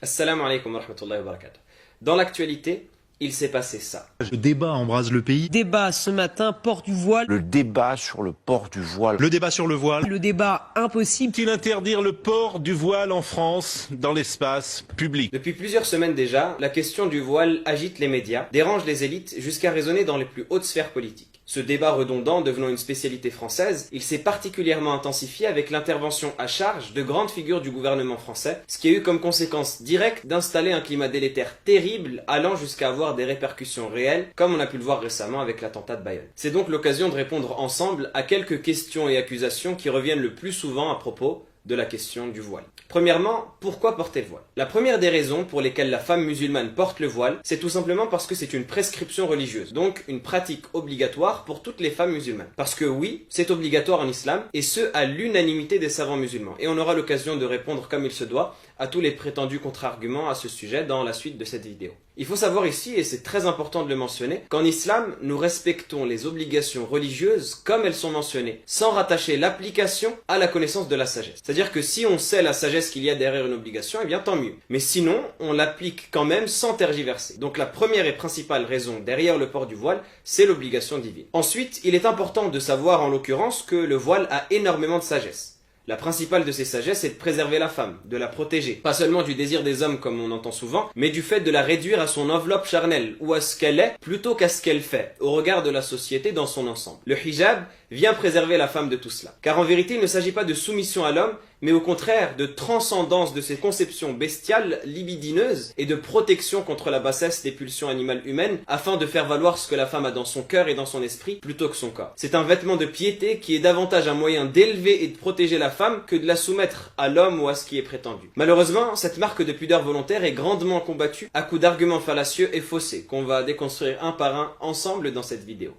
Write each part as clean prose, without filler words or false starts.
Assalamu alaikum wa rahmatullahi wa barakatuh. Dans l'actualité, il s'est passé ça. Le débat embrase le pays. Débat ce matin, port du voile. Le débat sur le port du voile. Le débat sur le voile. Le débat impossible. Faut-il interdire le port du voile en France dans l'espace public? Depuis plusieurs semaines déjà, la question du voile agite les médias, dérange les élites jusqu'à résonner dans les plus hautes sphères politiques. Ce débat redondant devenant une spécialité française, il s'est particulièrement intensifié avec l'intervention à charge de grandes figures du gouvernement français, ce qui a eu comme conséquence directe d'installer un climat délétère terrible allant jusqu'à avoir des répercussions réelles, comme on a pu le voir récemment avec l'attentat de Bayonne. C'est donc l'occasion de répondre ensemble à quelques questions et accusations qui reviennent le plus souvent à propos de la question du voile. Premièrement, pourquoi porter le voile? La première des raisons pour lesquelles la femme musulmane porte le voile, c'est tout simplement parce que c'est une prescription religieuse, donc une pratique obligatoire pour toutes les femmes musulmanes. Parce que oui, c'est obligatoire en islam, et ce à l'unanimité des savants musulmans. Et on aura l'occasion de répondre comme il se doit à tous les prétendus contre-arguments à ce sujet dans la suite de cette vidéo. Il faut savoir ici, et c'est très important de le mentionner, qu'en islam, nous respectons les obligations religieuses comme elles sont mentionnées, sans rattacher l'application à la connaissance de la sagesse. C'est-à-dire que si on sait la sagesse qu'il y a derrière une obligation, eh bien tant mieux. Mais sinon, on l'applique quand même sans tergiverser. Donc la première et principale raison derrière le port du voile, c'est l'obligation divine. Ensuite, il est important de savoir en l'occurrence que le voile a énormément de sagesse. La principale de ces sagesses est de préserver la femme, de la protéger. Pas seulement du désir des hommes comme on entend souvent, mais du fait de la réduire à son enveloppe charnelle, ou à ce qu'elle est, plutôt qu'à ce qu'elle fait, au regard de la société dans son ensemble. Le hijab vient préserver la femme de tout cela. Car en vérité, il ne s'agit pas de soumission à l'homme, mais au contraire de transcendance de ses conceptions bestiales, libidineuses, et de protection contre la bassesse des pulsions animales humaines, afin de faire valoir ce que la femme a dans son cœur et dans son esprit, plutôt que son corps. C'est un vêtement de piété qui est davantage un moyen d'élever et de protéger la femme que de la soumettre à l'homme ou à ce qui est prétendu. Malheureusement, cette marque de pudeur volontaire est grandement combattue à coups d'arguments fallacieux et faussés, qu'on va déconstruire un par un ensemble dans cette vidéo.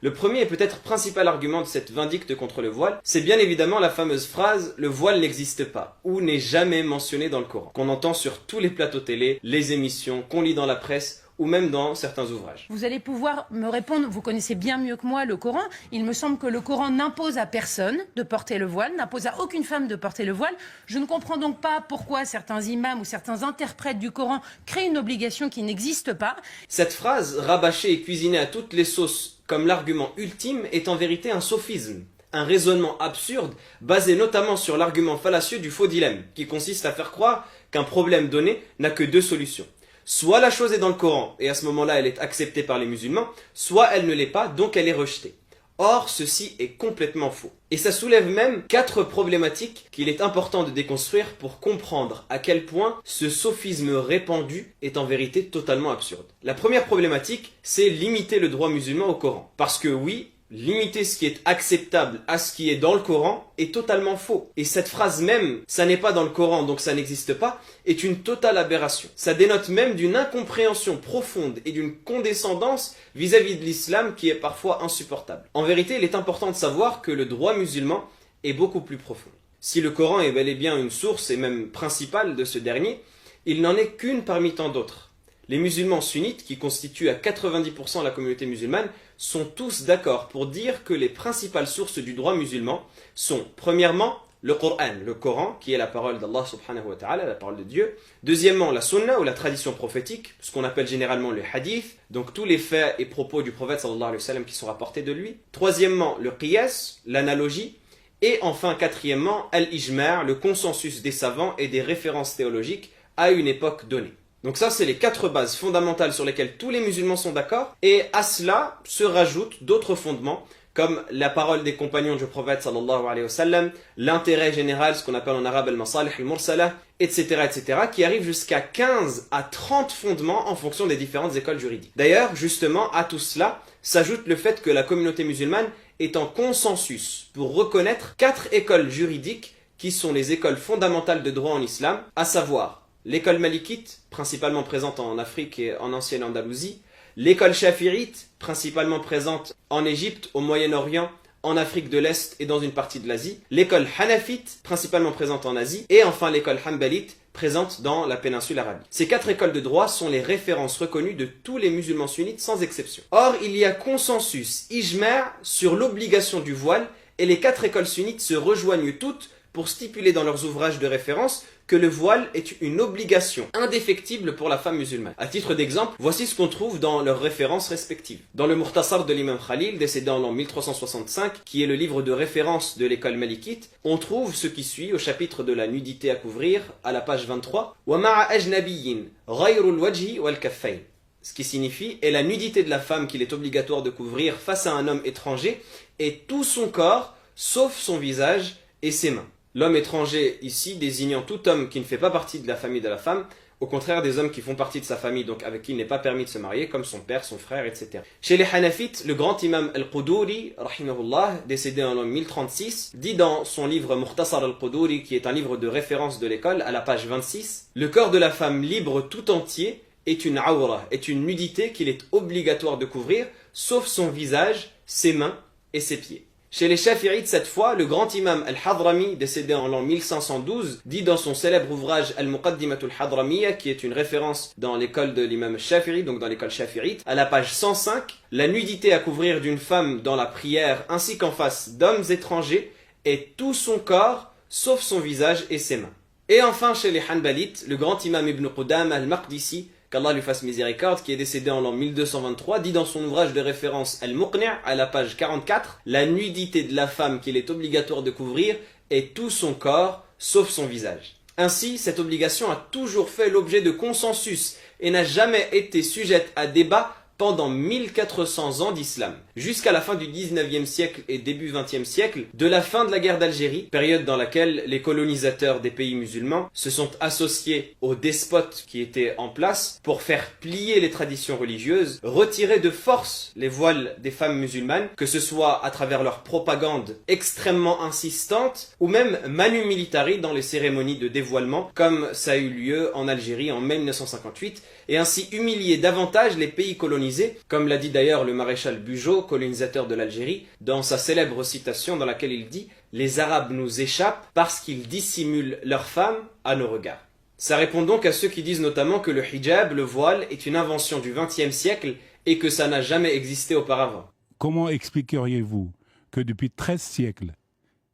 Le premier et peut-être principal argument de cette vindicte contre le voile, c'est bien évidemment la fameuse phrase « le voile n'existe pas » ou n'est jamais mentionné dans le Coran, qu'on entend sur tous les plateaux télé, les émissions, qu'on lit dans la presse, ou même dans certains ouvrages. Vous allez pouvoir me répondre, vous connaissez bien mieux que moi le Coran. Il me semble que le Coran n'impose à personne de porter le voile, n'impose à aucune femme de porter le voile. Je ne comprends donc pas pourquoi certains imams ou certains interprètes du Coran créent une obligation qui n'existe pas. Cette phrase, rabâchée et cuisinée à toutes les sauces comme l'argument ultime, est en vérité un sophisme. Un raisonnement absurde, basé notamment sur l'argument fallacieux du faux dilemme, qui consiste à faire croire qu'un problème donné n'a que deux solutions. Soit la chose est dans le Coran, et à ce moment-là elle est acceptée par les musulmans, soit elle ne l'est pas, donc elle est rejetée. Or, ceci est complètement faux. Et ça soulève même 4 problématiques qu'il est important de déconstruire pour comprendre à quel point ce sophisme répandu est en vérité totalement absurde. La première problématique, c'est limiter le droit musulman au Coran. Parce que oui, limiter ce qui est acceptable à ce qui est dans le Coran est totalement faux. Et cette phrase même, ça n'est pas dans le Coran donc ça n'existe pas, est une totale aberration. Ça dénote même d'une incompréhension profonde et d'une condescendance vis-à-vis de l'islam qui est parfois insupportable. En vérité, il est important de savoir que le droit musulman est beaucoup plus profond. Si le Coran est bel et bien une source et même principale de ce dernier, il n'en est qu'une parmi tant d'autres. Les musulmans sunnites, qui constituent à 90% la communauté musulmane, sont tous d'accord pour dire que les principales sources du droit musulman sont, premièrement, le Coran, qui est la parole d'Allah subhanahu wa ta'ala, la parole de Dieu. Deuxièmement, la sunna ou la tradition prophétique, ce qu'on appelle généralement le hadith, donc tous les faits et propos du prophète sallallahu alayhi wa sallam qui sont rapportés de lui. Troisièmement, le qiyas, l'analogie. Et enfin, quatrièmement, al-ijma', le consensus des savants et des références théologiques à une époque donnée. Donc ça, c'est les 4 bases fondamentales sur lesquelles tous les musulmans sont d'accord. Et à cela se rajoutent d'autres fondements, comme la parole des compagnons du prophète sallallahu alayhi wa sallam, l'intérêt général, ce qu'on appelle en arabe al-masalih al-mursala, etc., etc., qui arrivent jusqu'à 15 à 30 fondements en fonction des différentes écoles juridiques. D'ailleurs, justement, à tout cela s'ajoute le fait que la communauté musulmane est en consensus pour reconnaître 4 écoles juridiques qui sont les écoles fondamentales de droit en islam, à savoir l'école malikite, principalement présente en Afrique et en ancienne Andalousie, l'école chafirite, principalement présente en Égypte, au Moyen-Orient, en Afrique de l'Est et dans une partie de l'Asie, l'école hanafite, principalement présente en Asie, et enfin l'école hanbalite, présente dans la péninsule arabique. Ces 4 écoles de droit sont les références reconnues de tous les musulmans sunnites sans exception. Or, il y a consensus ijma' sur l'obligation du voile, et les 4 écoles sunnites se rejoignent toutes pour stipuler dans leurs ouvrages de référence que le voile est une obligation indéfectible pour la femme musulmane. À titre d'exemple, voici ce qu'on trouve dans leurs références respectives. Dans le Mukhtasar de l'imam Khalil, décédé en l'an 1365, qui est le livre de référence de l'école malikite, on trouve ce qui suit au chapitre de la nudité à couvrir, à la page 23, « Wa ma'a ajnabiyyin, ghayrul wajhi wal kaffayn » ce qui signifie « et la nudité de la femme qu'il est obligatoire de couvrir face à un homme étranger est tout son corps, sauf son visage et ses mains ». L'homme étranger ici désignant tout homme qui ne fait pas partie de la famille de la femme, au contraire des hommes qui font partie de sa famille, donc avec qui il n'est pas permis de se marier, comme son père, son frère, etc. Chez les Hanafites, le grand imam Al-Quduri, rahimahullah, décédé en l'an 1036, dit dans son livre Mukhtasar Al-Quduri, qui est un livre de référence de l'école, à la page 26, « Le corps de la femme libre tout entier est une awra, est une nudité qu'il est obligatoire de couvrir, sauf son visage, ses mains et ses pieds. » Chez les Shafi'ites, cette fois, le grand imam Al-Hadrami, décédé en l'an 1512, dit dans son célèbre ouvrage Al-Muqaddimatul Hadramiyya, qui est une référence dans l'école de l'imam Shafi'i, donc dans l'école Shafi'ite, à la page 105, la nudité à couvrir d'une femme dans la prière ainsi qu'en face d'hommes étrangers est tout son corps, sauf son visage et ses mains. Et enfin, chez les Hanbalites, le grand imam Ibn Qudama al-Maqdisi, qu'Allah lui fasse miséricorde, qui est décédé en l'an 1223, dit dans son ouvrage de référence Al-Muqni' à la page 44, la nudité de la femme qu'il est obligatoire de couvrir est tout son corps, sauf son visage. Ainsi, cette obligation a toujours fait l'objet de consensus et n'a jamais été sujette à débat pendant 1400 ans d'islam, jusqu'à la fin du 19e siècle et début 20e siècle, de la fin de la guerre d'Algérie, période dans laquelle les colonisateurs des pays musulmans se sont associés aux despotes qui étaient en place pour faire plier les traditions religieuses, retirer de force les voiles des femmes musulmanes, que ce soit à travers leur propagande extrêmement insistante, ou même manu militari dans les cérémonies de dévoilement, comme ça a eu lieu en Algérie en mai 1958, et ainsi humilier davantage les pays colonisés, comme l'a dit d'ailleurs le maréchal Bugeaud, colonisateur de l'Algérie, dans sa célèbre citation dans laquelle il dit « Les Arabes nous échappent parce qu'ils dissimulent leurs femmes à nos regards ». Ça répond donc à ceux qui disent notamment que le hijab, le voile, est une invention du XXe siècle et que ça n'a jamais existé auparavant. Comment expliqueriez-vous que depuis 13 siècles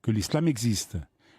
que l'islam existe,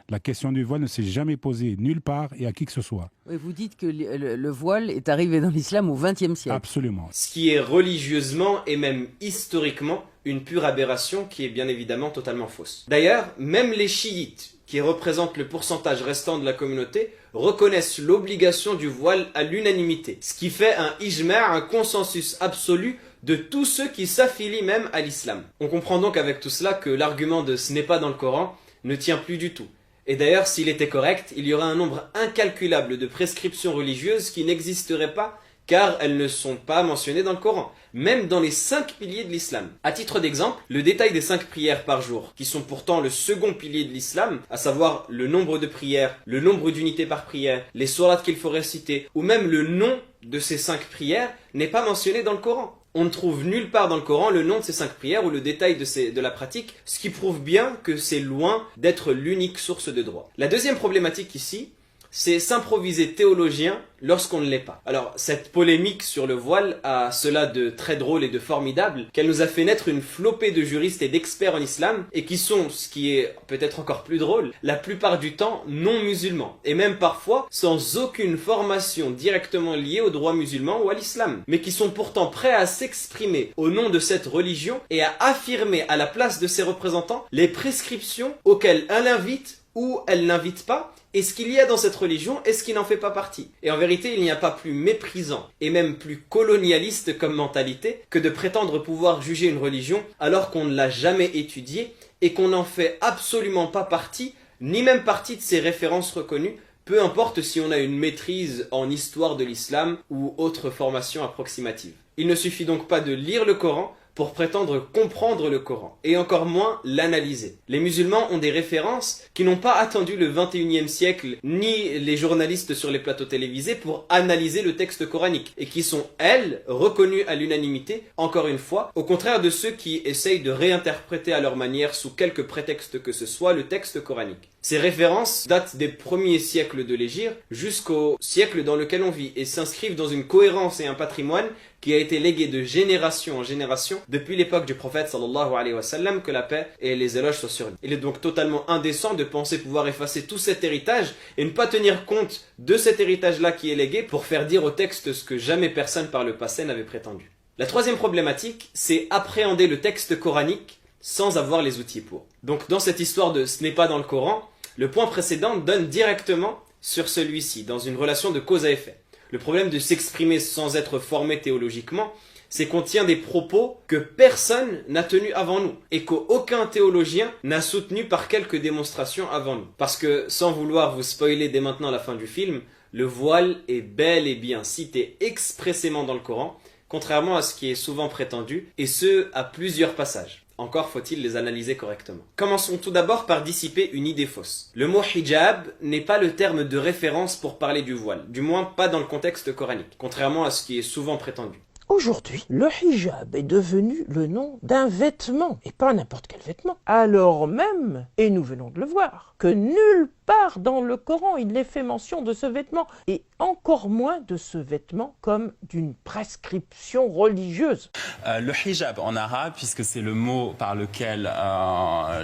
la question du voile ne s'est jamais posée nulle part et à qui que ce soit? Oui, vous dites que le voile est arrivé dans l'islam au XXe siècle. Absolument. Ce qui est religieusement et même historiquement une pure aberration qui est bien évidemment totalement fausse. D'ailleurs, même les chiites, qui représentent le pourcentage restant de la communauté, reconnaissent l'obligation du voile à l'unanimité, ce qui fait un ijma', un consensus absolu de tous ceux qui s'affilient même à l'islam. On comprend donc avec tout cela que l'argument de « ce n'est pas dans le Coran » ne tient plus du tout. Et d'ailleurs, s'il était correct, il y aurait un nombre incalculable de prescriptions religieuses qui n'existeraient pas car elles ne sont pas mentionnées dans le Coran, même dans les 5 piliers de l'islam. À titre d'exemple, le détail des 5 prières par jour, qui sont pourtant le second pilier de l'islam, à savoir le nombre de prières, le nombre d'unités par prière, les sourates qu'il faut réciter, ou même le nom de ces 5 prières, n'est pas mentionné dans le Coran. On ne trouve nulle part dans le Coran le nom de ces 5 prières ou le détail de la pratique, ce qui prouve bien que c'est loin d'être l'unique source de droit. La deuxième problématique ici, c'est s'improviser théologien lorsqu'on ne l'est pas. Alors, cette polémique sur le voile a cela de très drôle et de formidable, qu'elle nous a fait naître une flopée de juristes et d'experts en islam, et qui sont, ce qui est peut-être encore plus drôle, la plupart du temps non musulmans, et même parfois sans aucune formation directement liée au droit musulman ou à l'islam, mais qui sont pourtant prêts à s'exprimer au nom de cette religion et à affirmer à la place de ses représentants les prescriptions auxquelles elle invite ou elle n'invite pas, et ce qu'il y a dans cette religion et ce qui n'en fait pas partie. Et en vérité, il n'y a pas plus méprisant et même plus colonialiste comme mentalité que de prétendre pouvoir juger une religion alors qu'on ne l'a jamais étudiée et qu'on n'en fait absolument pas partie, ni même partie de ses références reconnues, peu importe si on a une maîtrise en histoire de l'islam ou autre formation approximative. Il ne suffit donc pas de lire le Coran pour prétendre comprendre le Coran, et encore moins l'analyser. Les musulmans ont des références qui n'ont pas attendu le 21e siècle, ni les journalistes sur les plateaux télévisés pour analyser le texte coranique, et qui sont, elles, reconnues à l'unanimité, encore une fois, au contraire de ceux qui essayent de réinterpréter à leur manière, sous quelque prétexte que ce soit, le texte coranique. Ces références datent des premiers siècles de l'Hégire jusqu'au siècle dans lequel on vit et s'inscrivent dans une cohérence et un patrimoine qui a été légué de génération en génération depuis l'époque du prophète sallallahu alayhi wa sallam, que la paix et les éloges soient sur lui. Il est donc totalement indécent de penser pouvoir effacer tout cet héritage et ne pas tenir compte de cet héritage-là qui est légué pour faire dire au texte ce que jamais personne par le passé n'avait prétendu. La troisième problématique, c'est appréhender le texte coranique sans avoir les outils pour. Donc dans cette histoire de ce n'est pas dans le Coran, le point précédent donne directement sur celui-ci, dans une relation de cause à effet. Le problème de s'exprimer sans être formé théologiquement, c'est qu'on tient des propos que personne n'a tenus avant nous et qu'aucun théologien n'a soutenu par quelques démonstrations avant nous. Parce que, sans vouloir vous spoiler dès maintenant la fin du film, le voile est bel et bien cité expressément dans le Coran, contrairement à ce qui est souvent prétendu, et ce, à plusieurs passages. Encore faut-il les analyser correctement. Commençons tout d'abord par dissiper une idée fausse. Le mot hijab n'est pas le terme de référence pour parler du voile, du moins pas dans le contexte coranique, contrairement à ce qui est souvent prétendu. Aujourd'hui, le hijab est devenu le nom d'un vêtement, et pas n'importe quel vêtement. Alors même, et nous venons de le voir, que nulle part dans le Coran il n'est fait mention de ce vêtement, et encore moins de ce vêtement comme d'une prescription religieuse. Le hijab en arabe, puisque c'est le mot par lequel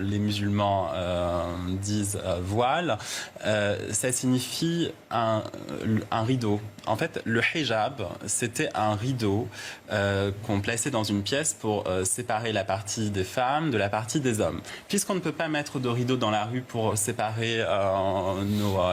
les musulmans disent voile, ça signifie un rideau. En fait, le hijab, c'était un rideau qu'on plaçait dans une pièce pour séparer la partie des femmes de la partie des hommes. Puisqu'on ne peut pas mettre de rideau dans la rue pour séparer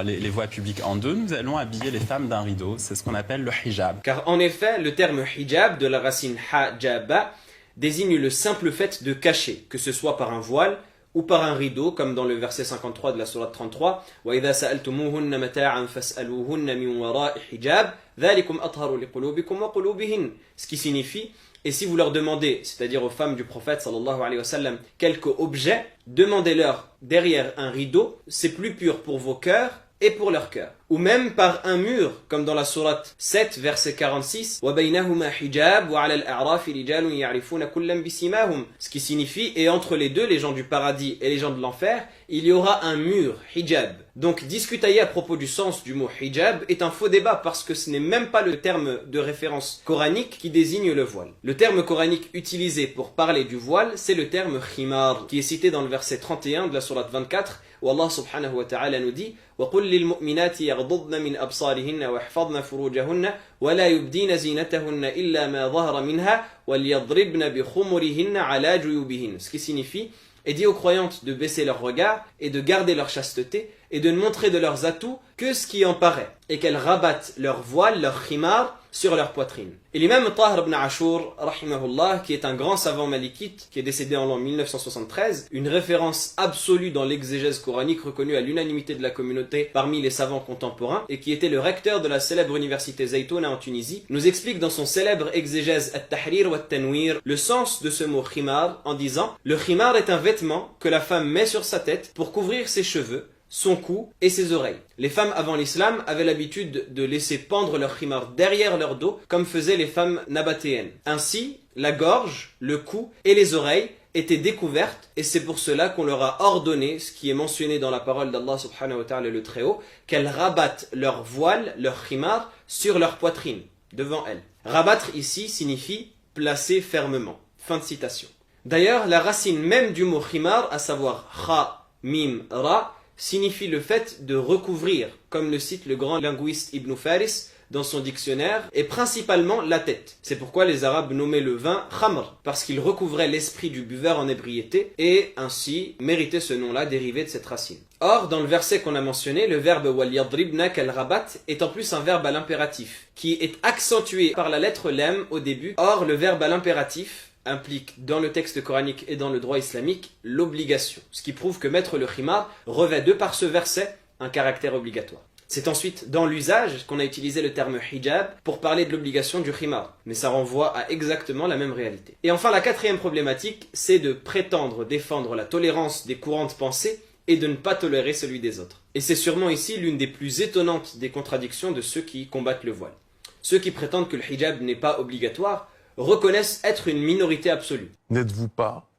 les voies publiques en deux, nous allons habiller les femmes d'un rideau. C'est ce qu'on appelle le hijab. Car en effet, le terme hijab de la racine hajaba désigne le simple fait de cacher, que ce soit par un voile ou par un rideau, comme dans le verset 53 de la sourate 33, وَإِذَا سَأَلْتُمُوهُنَّ مَتَاعًا فَاسْأَلُوهُنَّ مِنْ وَرَاءِ حِجَابٍ ذَلِكُمْ أَطْهَرُ لِقُلُوبِكُمْ وَقُلُوبِهِنَّ. Ce qui signifie, et si vous leur demandez, c'est-à-dire aux femmes du prophète sallallahu alayhi wa sallam, quelque objet, demandez-leur derrière un rideau, c'est plus pur pour vos cœurs et pour leur cœur. Ou même par un mur, comme dans la sourate 7, verset 46, وَبَيْنَهُمَا حِجَابٌ وَعَلَى الْأَعْرَافِ رِجَالٌ يَعْرِفُونَ كُلًّا بِسِيمَاهُمْ. Ce qui signifie, et entre les deux, les gens du paradis et les gens de l'enfer, il y aura un mur, hijab. Donc discutailler à propos du sens du mot hijab est un faux débat parce que ce n'est même pas le terme de référence coranique qui désigne le voile. Le terme coranique utilisé pour parler du voile, c'est le terme khimar, qui est cité dans le verset 31 de la sourate 24, où Allah subhanahu wa ta'ala nous dit وَقُلْ لِلْمُؤْمِنَاتِ يَغْضُضْنَ مِنْ أَبْصَارِهِنَّ وَيَحْفَظْنَ فُرُوجَهُنَّ وَلَا يُبْدِينَ زِينَتَهُنَّ إِلَّا مَا ظَهَرَ مِنْهَا وَلْيَضْرِبْنَ بِخُمُرِهِنَّ عَلَى جُيُوبِهِنَّ. Ce qui signifie, et dit aux croyantes de baisser leur regard et de garder leur chasteté et de ne montrer de leurs atouts que ce qui en paraît, et qu'elles rabattent leur voile, leur khimar, sur leur poitrine. Et l'imam Tahir ibn Ashur, rahimahullah, qui est un grand savant malikite, qui est décédé en l'an 1973, une référence absolue dans l'exégèse coranique reconnue à l'unanimité de la communauté parmi les savants contemporains, et qui était le recteur de la célèbre université Zaytouna en Tunisie, nous explique dans son célèbre exégèse At-Tahrir wa At-Tanwir le sens de ce mot khimar en disant « Le khimar est un vêtement que la femme met sur sa tête pour couvrir ses cheveux, son cou et ses oreilles. Les femmes avant l'islam avaient l'habitude de laisser pendre leur khimar derrière leur dos, comme faisaient les femmes nabatéennes. Ainsi, la gorge, le cou et les oreilles étaient découvertes, et c'est pour cela qu'on leur a ordonné, ce qui est mentionné dans la parole d'Allah subhanahu wa ta'ala le Très-Haut, qu'elles rabattent leur voile, leur khimar, sur leur poitrine, devant elles. Rabattre ici signifie placer fermement. Fin de citation. D'ailleurs, la racine même du mot khimar, à savoir kha, mim, ra, signifie le fait de recouvrir, comme le cite le grand linguiste Ibn Faris dans son dictionnaire, et principalement la tête. C'est pourquoi les Arabes nommaient le vin khamr, parce qu'il recouvrait l'esprit du buveur en ébriété, et ainsi méritait ce nom-là dérivé de cette racine. Or, dans le verset qu'on a mentionné, le verbe wal yadribna kal rabat est en plus un verbe à l'impératif, qui est accentué par la lettre lem au début. Or, le verbe à l'impératif implique dans le texte coranique et dans le droit islamique l'obligation, ce qui prouve que mettre le khimar revêt de par ce verset un caractère obligatoire. C'est ensuite dans l'usage qu'on a utilisé le terme hijab pour parler de l'obligation du khimar, mais ça renvoie à exactement la même réalité. Et enfin, la quatrième problématique, c'est de prétendre défendre la tolérance des courants de pensée et de ne pas tolérer celui des autres. Et c'est sûrement ici l'une des plus étonnantes des contradictions de ceux qui combattent le voile. Ceux qui prétendent que le hijab n'est pas obligatoire reconnaissent être une minorité absolue. N'êtes-vous pas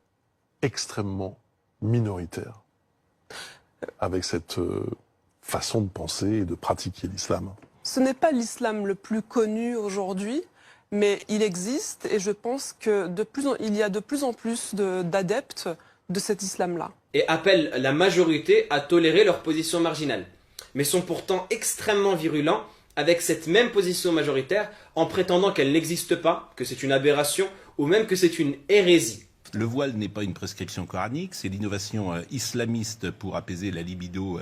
extrêmement minoritaire? avec cette façon de penser et de pratiquer l'islam. Ce n'est pas l'islam le plus connu aujourd'hui, mais il existe et je pense que il y a de plus en plus d'adeptes de cet islam-là. Et appellent la majorité à tolérer leur position marginale, mais sont pourtant extrêmement virulents avec cette même position majoritaire en prétendant qu'elle n'existe pas, que c'est une aberration ou même que c'est une hérésie. Le voile n'est pas une prescription coranique, c'est l'innovation islamiste pour apaiser la libido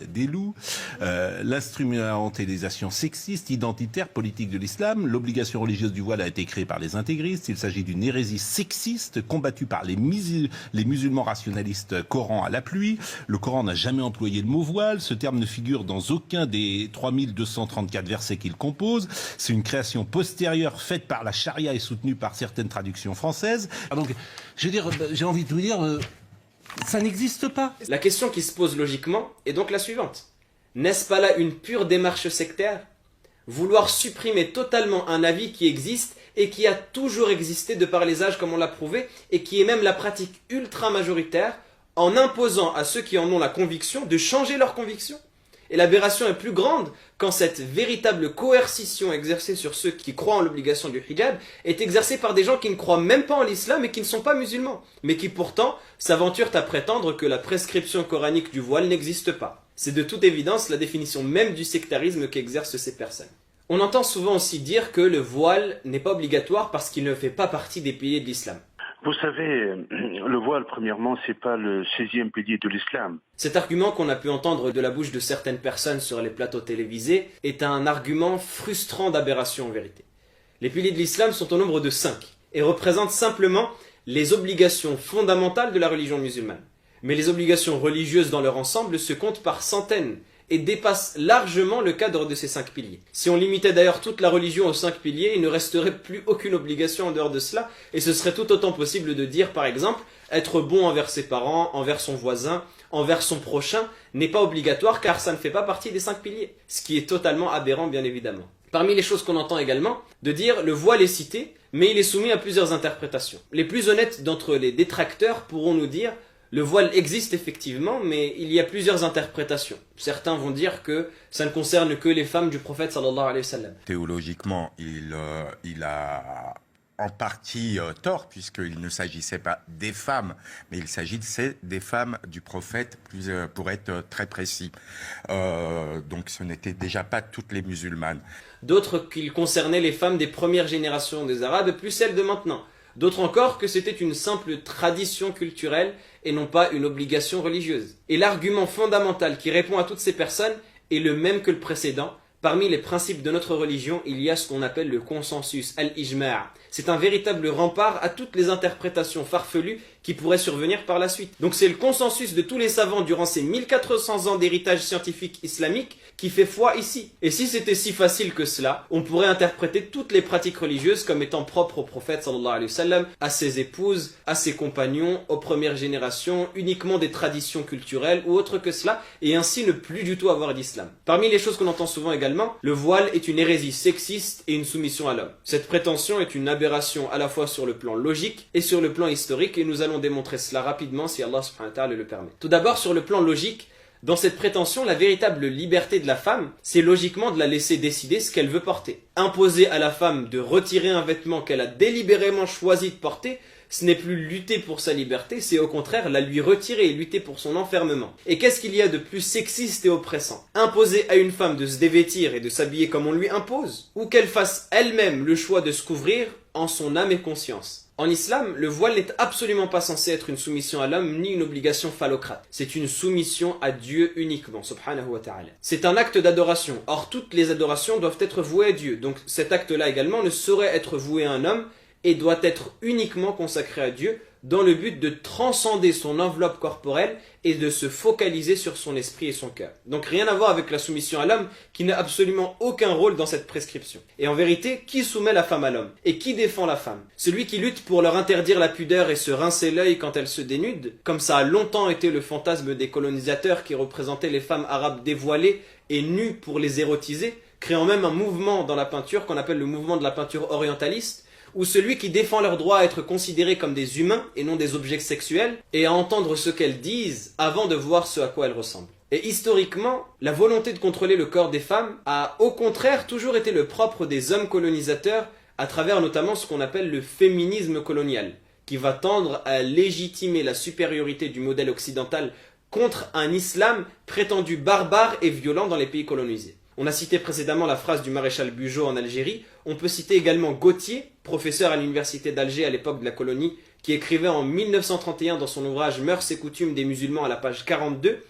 des loups, l'instrumentalisation sexiste, identitaire, politique de l'islam. L'obligation religieuse du voile a été créée par les intégristes. Il s'agit d'une hérésie sexiste combattue par les musulmans rationalistes Coran à la pluie. Le Coran n'a jamais employé le mot voile. Ce terme ne figure dans aucun des 3234 versets qu'il compose. C'est une création postérieure faite par la charia et soutenue par certaines traductions françaises. Donc, je veux dire, j'ai envie de vous dire, ça n'existe pas. La question qui se pose logiquement est donc la suivante. N'est-ce pas là une pure démarche sectaire? Vouloir supprimer totalement un avis qui existe et qui a toujours existé de par les âges comme on l'a prouvé et qui est même la pratique ultra majoritaire en imposant à ceux qui en ont la conviction de changer leur conviction. Et l'aberration est plus grande quand cette véritable coercition exercée sur ceux qui croient en l'obligation du hijab est exercée par des gens qui ne croient même pas en l'islam et qui ne sont pas musulmans, mais qui pourtant s'aventurent à prétendre que la prescription coranique du voile n'existe pas. C'est de toute évidence la définition même du sectarisme qu'exercent ces personnes. On entend souvent aussi dire que le voile n'est pas obligatoire parce qu'il ne fait pas partie des piliers de l'islam. Vous savez, le voile, premièrement, c'est pas le 16e pilier de l'islam. Cet argument qu'on a pu entendre de la bouche de certaines personnes sur les plateaux télévisés est un argument frustrant d'aberration en vérité. Les piliers de l'islam sont au nombre de 5 et représentent simplement les obligations fondamentales de la religion musulmane. Mais les obligations religieuses dans leur ensemble se comptent par centaines et dépassent largement le cadre de ces 5 piliers. Si on limitait d'ailleurs toute la religion aux 5 piliers, il ne resterait plus aucune obligation en dehors de cela, et ce serait tout autant possible de dire par exemple, être bon envers ses parents, envers son voisin, envers son prochain, n'est pas obligatoire car ça ne fait pas partie des 5 piliers, ce qui est totalement aberrant bien évidemment. Parmi les choses qu'on entend également, de dire le voile est cité, mais il est soumis à plusieurs interprétations. Les plus honnêtes d'entre les détracteurs pourront nous dire le voile existe effectivement, mais il y a plusieurs interprétations. Certains vont dire que ça ne concerne que les femmes du prophète sallallahu alayhi wa sallam. Théologiquement, il a en partie tort, puisqu'il ne s'agissait pas des femmes, mais il s'agissait des femmes du prophète, pour être très précis. Donc ce n'était déjà pas toutes les musulmanes. D'autres qu'il concernait les femmes des premières générations des Arabes, plus celles de maintenant. D'autres encore que c'était une simple tradition culturelle et non pas une obligation religieuse. Et l'argument fondamental qui répond à toutes ces personnes est le même que le précédent. Parmi les principes de notre religion, il y a ce qu'on appelle le consensus, al-ijma'. C'est un véritable rempart à toutes les interprétations farfelues qui pourraient survenir par la suite. Donc c'est le consensus de tous les savants durant ces 1400 ans d'héritage scientifique islamique qui fait foi ici. Et si c'était si facile que cela, on pourrait interpréter toutes les pratiques religieuses comme étant propres au prophète sallallahu alayhi wa sallam, à ses épouses, à ses compagnons, aux premières générations, uniquement des traditions culturelles ou autres que cela, et ainsi ne plus du tout avoir d'islam. Parmi les choses qu'on entend souvent également, le voile est une hérésie sexiste et une soumission à l'homme. Cette prétention est une aberration à la fois sur le plan logique et sur le plan historique, et nous allons démontrer cela rapidement si Allah subhanahu wa ta'ala le permet. Tout d'abord, sur le plan logique, dans cette prétention, la véritable liberté de la femme, c'est logiquement de la laisser décider ce qu'elle veut porter. Imposer à la femme de retirer un vêtement qu'elle a délibérément choisi de porter, ce n'est plus lutter pour sa liberté, c'est au contraire la lui retirer et lutter pour son enfermement. Et qu'est-ce qu'il y a de plus sexiste et oppressant? Imposer à une femme de se dévêtir et de s'habiller comme on lui impose? Ou qu'elle fasse elle-même le choix de se couvrir en son âme et conscience? En islam, le voile n'est absolument pas censé être une soumission à l'homme ni une obligation phallocrate. C'est une soumission à Dieu uniquement, subhanahu wa ta'ala. C'est un acte d'adoration. Or, toutes les adorations doivent être vouées à Dieu. Donc cet acte-là également ne saurait être voué à un homme et doit être uniquement consacré à Dieu dans le but de transcender son enveloppe corporelle et de se focaliser sur son esprit et son cœur. Donc rien à voir avec la soumission à l'homme qui n'a absolument aucun rôle dans cette prescription. Et en vérité, qui soumet la femme à l'homme? Et qui défend la femme? Celui qui lutte pour leur interdire la pudeur et se rincer l'œil quand elles se dénudent, comme ça a longtemps été le fantasme des colonisateurs qui représentaient les femmes arabes dévoilées et nues pour les érotiser, créant même un mouvement dans la peinture qu'on appelle le mouvement de la peinture orientaliste, ou celui qui défend leur droit à être considérés comme des humains et non des objets sexuels, et à entendre ce qu'elles disent avant de voir ce à quoi elles ressemblent. Et historiquement, la volonté de contrôler le corps des femmes a au contraire toujours été le propre des hommes colonisateurs à travers notamment ce qu'on appelle le féminisme colonial, qui va tendre à légitimer la supériorité du modèle occidental contre un islam prétendu barbare et violent dans les pays colonisés. On a cité précédemment la phrase du maréchal Bugeaud en Algérie, on peut citer également Gautier, professeur à l'université d'Alger à l'époque de la colonie, qui écrivait en 1931 dans son ouvrage Mœurs et coutumes des musulmans à la page 42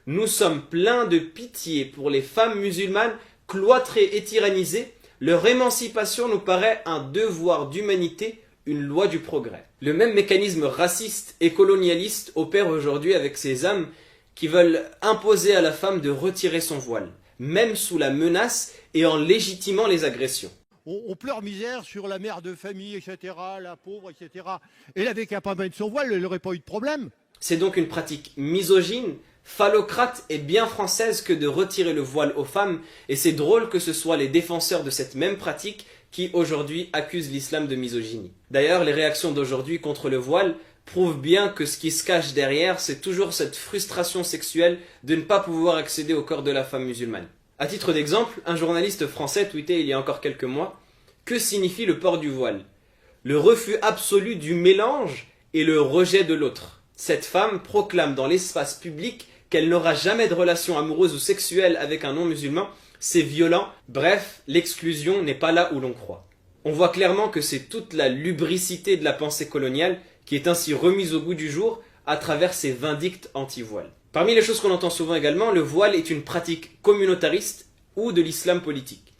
« Nous sommes pleins de pitié pour les femmes musulmanes cloîtrées et tyrannisées, leur émancipation nous paraît un devoir d'humanité, une loi du progrès. » Le même mécanisme raciste et colonialiste opère aujourd'hui avec ces hommes qui veulent imposer à la femme de retirer son voile, même sous la menace et en légitimant les agressions. On pleure misère sur la mère de famille, etc., la pauvre, etc. Elle avait qu'à pas mettre son voile, elle n'aurait pas eu de problème. C'est donc une pratique misogyne, phallocrate et bien française que de retirer le voile aux femmes, et c'est drôle que ce soit les défenseurs de cette même pratique qui aujourd'hui accusent l'islam de misogynie. D'ailleurs, les réactions d'aujourd'hui contre le voile prouvent bien que ce qui se cache derrière, c'est toujours cette frustration sexuelle de ne pas pouvoir accéder au corps de la femme musulmane. À titre d'exemple, un journaliste français tweetait il y a encore quelques mois « Que signifie le port du voile ? Le refus absolu du mélange et le rejet de l'autre. Cette femme proclame dans l'espace public qu'elle n'aura jamais de relation amoureuse ou sexuelle avec un non-musulman, c'est violent, bref, l'exclusion n'est pas là où l'on croit. » On voit clairement que c'est toute la lubricité de la pensée coloniale qui est ainsi remise au goût du jour à travers ces vindictes anti-voile. Parmi les choses qu'on entend souvent également, le voile est une pratique communautariste ou de l'islam politique.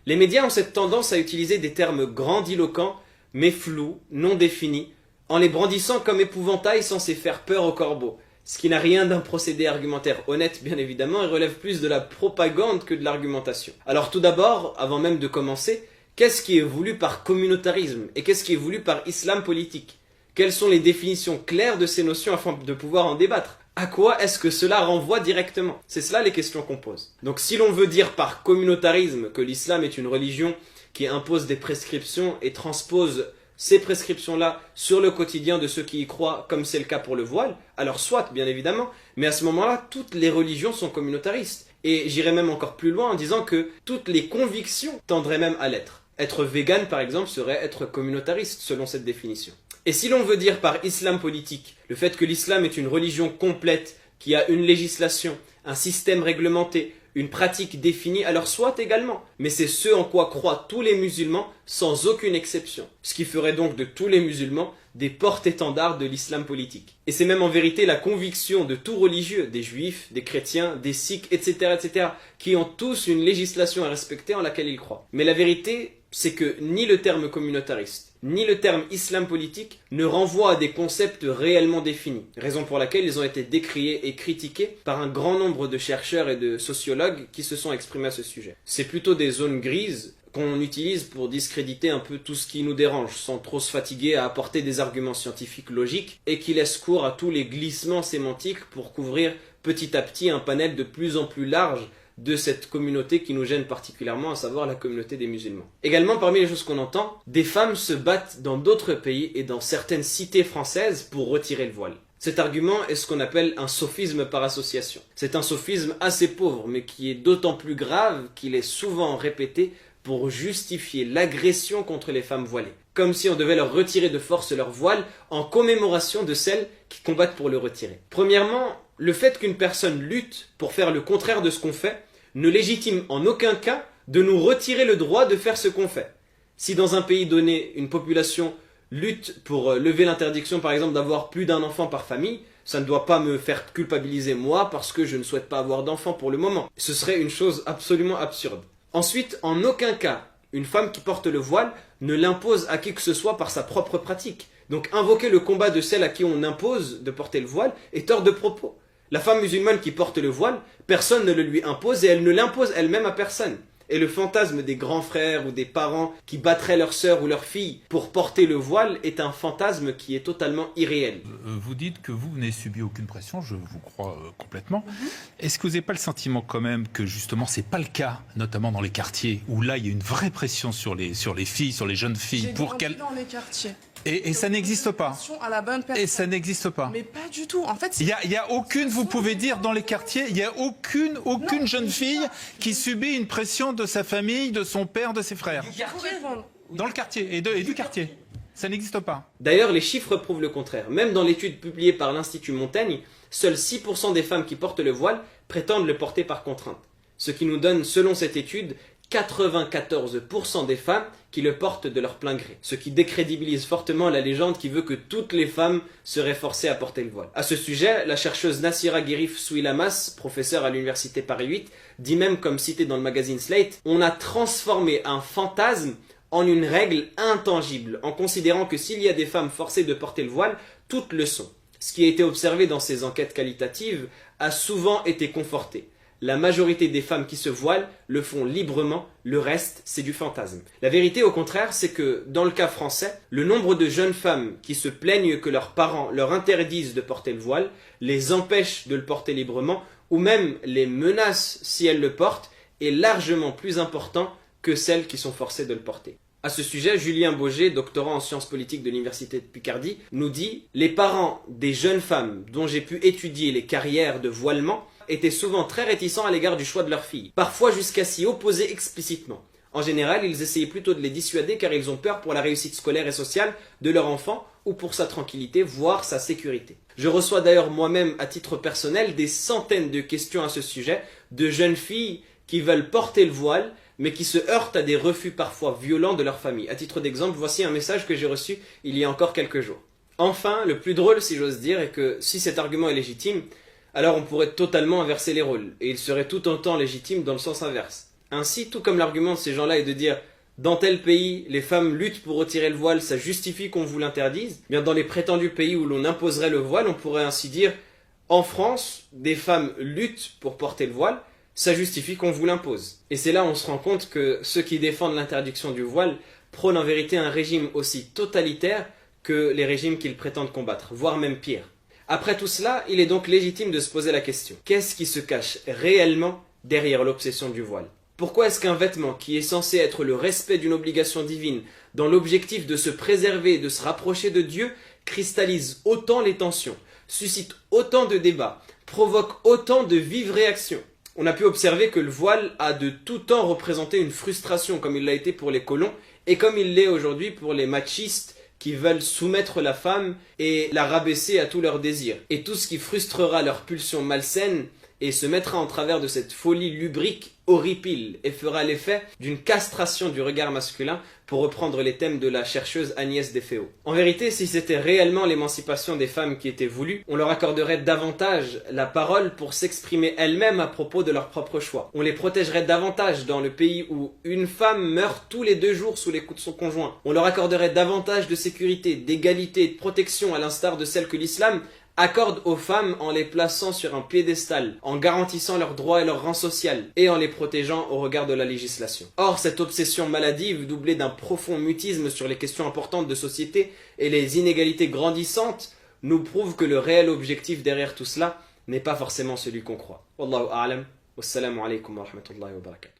Les médias ont cette tendance à utiliser des termes grandiloquents, mais flous, non définis, en les brandissant comme épouvantail censé faire peur aux corbeaux, ce qui n'a rien d'un procédé argumentaire honnête bien évidemment et relève plus de la propagande que de l'argumentation. Alors tout d'abord, avant même de commencer, qu'est-ce qui est voulu par communautarisme et qu'est-ce qui est voulu par islam politique? Quelles sont les définitions claires de ces notions afin de pouvoir en débattre? À quoi est-ce que cela renvoie directement? C'est cela les questions qu'on pose. Donc si l'on veut dire par communautarisme que l'islam est une religion qui impose des prescriptions et transpose ces prescriptions-là sur le quotidien de ceux qui y croient, comme c'est le cas pour le voile, alors soit, bien évidemment, mais à ce moment-là, toutes les religions sont communautaristes. Et j'irai même encore plus loin en disant que toutes les convictions tendraient même à l'être. Être vegan, par exemple, serait être communautariste, selon cette définition. Et si l'on veut dire par islam politique, le fait que l'islam est une religion complète, qui a une législation, un système réglementé, une pratique définie, alors soit également. Mais c'est ce en quoi croient tous les musulmans, sans aucune exception. Ce qui ferait donc de tous les musulmans des porte-étendards de l'islam politique. Et c'est même en vérité la conviction de tout religieux, des juifs, des chrétiens, des sikhs, etc., qui ont tous une législation à respecter en laquelle ils croient. Mais la vérité, c'est que ni le terme communautariste, ni le terme islam politique ne renvoient à des concepts réellement définis, raison pour laquelle ils ont été décriés et critiqués par un grand nombre de chercheurs et de sociologues qui se sont exprimés à ce sujet. C'est plutôt des zones grises qu'on utilise pour discréditer un peu tout ce qui nous dérange, sans trop se fatiguer à apporter des arguments scientifiques logiques, et qui laissent cours à tous les glissements sémantiques pour couvrir petit à petit un panel de plus en plus large de cette communauté qui nous gêne particulièrement, à savoir la communauté des musulmans. Également, parmi les choses qu'on entend, des femmes se battent dans d'autres pays et dans certaines cités françaises pour retirer le voile. Cet argument est ce qu'on appelle un sophisme par association. C'est un sophisme assez pauvre, mais qui est d'autant plus grave qu'il est souvent répété pour justifier l'agression contre les femmes voilées. Comme si on devait leur retirer de force leur voile en commémoration de celles qui combattent pour le retirer. Premièrement, le fait qu'une personne lutte pour faire le contraire de ce qu'on fait ne légitime en aucun cas de nous retirer le droit de faire ce qu'on fait. Si dans un pays donné, une population lutte pour lever l'interdiction par exemple d'avoir plus d'un enfant par famille, ça ne doit pas me faire culpabiliser moi parce que je ne souhaite pas avoir d'enfant pour le moment. Ce serait une chose absolument absurde. Ensuite, en aucun cas, une femme qui porte le voile ne l'impose à qui que ce soit par sa propre pratique. Donc invoquer le combat de celle à qui on impose de porter le voile est hors de propos. La femme musulmane qui porte le voile, personne ne le lui impose et elle ne l'impose elle-même à personne. Et le fantasme des grands frères ou des parents qui battraient leur sœur ou leur fille pour porter le voile est un fantasme qui est totalement irréel. Vous dites que vous n'avez subi aucune pression, je vous crois complètement. Est-ce que vous n'avez pas le sentiment quand même que justement c'est pas le cas, notamment dans les quartiers, où là il y a une vraie pression sur les filles, sur les jeunes filles, pour qu'elles... dans les quartiers. Et ça n'existe pas. À la bonne personne. Et ça n'existe pas. Mais pas du tout. En fait, il y a aucune, vous pouvez dire dans les quartiers, il y a aucune jeune fille qui subit une pression de sa famille, de son père, de ses frères. Dans le quartier et du quartier. Ça n'existe pas. D'ailleurs, les chiffres prouvent le contraire. Même dans l'étude publiée par l'Institut Montaigne, seuls 6% des femmes qui portent le voile prétendent le porter par contrainte. Ce qui nous donne, selon cette étude, 94% des femmes qui le portent de leur plein gré, ce qui décrédibilise fortement la légende qui veut que toutes les femmes seraient forcées à porter le voile. À ce sujet, la chercheuse Nassira Guérif Souilamas, professeure à l'université Paris 8, dit même, comme cité dans le magazine Slate, « On a transformé un fantasme en une règle intangible, en considérant que s'il y a des femmes forcées de porter le voile, toutes le sont. Ce qui a été observé dans ces enquêtes qualitatives a souvent été conforté. La majorité des femmes qui se voilent le font librement, le reste, c'est du fantasme. La vérité, au contraire, c'est que, dans le cas français, le nombre de jeunes femmes qui se plaignent que leurs parents leur interdisent de porter le voile, les empêchent de le porter librement, ou même les menacent si elles le portent, est largement plus important que celles qui sont forcées de le porter. À ce sujet, Julien Bauger, doctorant en sciences politiques de l'université de Picardie, nous dit « Les parents des jeunes femmes dont j'ai pu étudier les carrières de voilement étaient souvent très réticents à l'égard du choix de leur fille, parfois jusqu'à s'y opposer explicitement. En général, ils essayaient plutôt de les dissuader car ils ont peur pour la réussite scolaire et sociale de leur enfant ou pour sa tranquillité, voire sa sécurité. Je reçois d'ailleurs moi-même à titre personnel des centaines de questions à ce sujet de jeunes filles qui veulent porter le voile mais qui se heurtent à des refus parfois violents de leur famille. À titre d'exemple, voici un message que j'ai reçu il y a encore quelques jours. Enfin, le plus drôle, si j'ose dire, est que si cet argument est légitime, alors on pourrait totalement inverser les rôles, et il serait tout autant légitime dans le sens inverse. Ainsi, tout comme l'argument de ces gens-là est de dire « dans tel pays, les femmes luttent pour retirer le voile, ça justifie qu'on vous l'interdise », bien dans les prétendus pays où l'on imposerait le voile, on pourrait ainsi dire « en France, des femmes luttent pour porter le voile, ça justifie qu'on vous l'impose ». Et c'est là où on se rend compte que ceux qui défendent l'interdiction du voile prônent en vérité un régime aussi totalitaire que les régimes qu'ils prétendent combattre, voire même pire. Après tout cela, il est donc légitime de se poser la question. Qu'est-ce qui se cache réellement derrière l'obsession du voile? Pourquoi est-ce qu'un vêtement qui est censé être le respect d'une obligation divine, dans l'objectif de se préserver et de se rapprocher de Dieu, cristallise autant les tensions, suscite autant de débats, provoque autant de vives réactions? On a pu observer que le voile a de tout temps représenté une frustration comme il l'a été pour les colons et comme il l'est aujourd'hui pour les machistes qui veulent soumettre la femme et la rabaisser à tous leurs désirs. Et tout ce qui frustrera leur pulsion malsaine et se mettra en travers de cette folie lubrique horripile et fera l'effet d'une castration du regard masculin, pour reprendre les thèmes de la chercheuse Agnès Defeo. En vérité, si c'était réellement l'émancipation des femmes qui était voulue, on leur accorderait davantage la parole pour s'exprimer elles-mêmes à propos de leur propre choix. On les protégerait davantage dans le pays où une femme meurt tous les 2 jours sous les coups de son conjoint. On leur accorderait davantage de sécurité, d'égalité et de protection à l'instar de celle que l'islam accorde aux femmes en les plaçant sur un piédestal, en garantissant leurs droits et leur rang social, et en les protégeant au regard de la législation. Or, cette obsession maladive, doublée d'un profond mutisme sur les questions importantes de société et les inégalités grandissantes, nous prouve que le réel objectif derrière tout cela n'est pas forcément celui qu'on croit. Wallahu a'lam, wassalamu alaikum wa rahmatullahi wa barakatuh.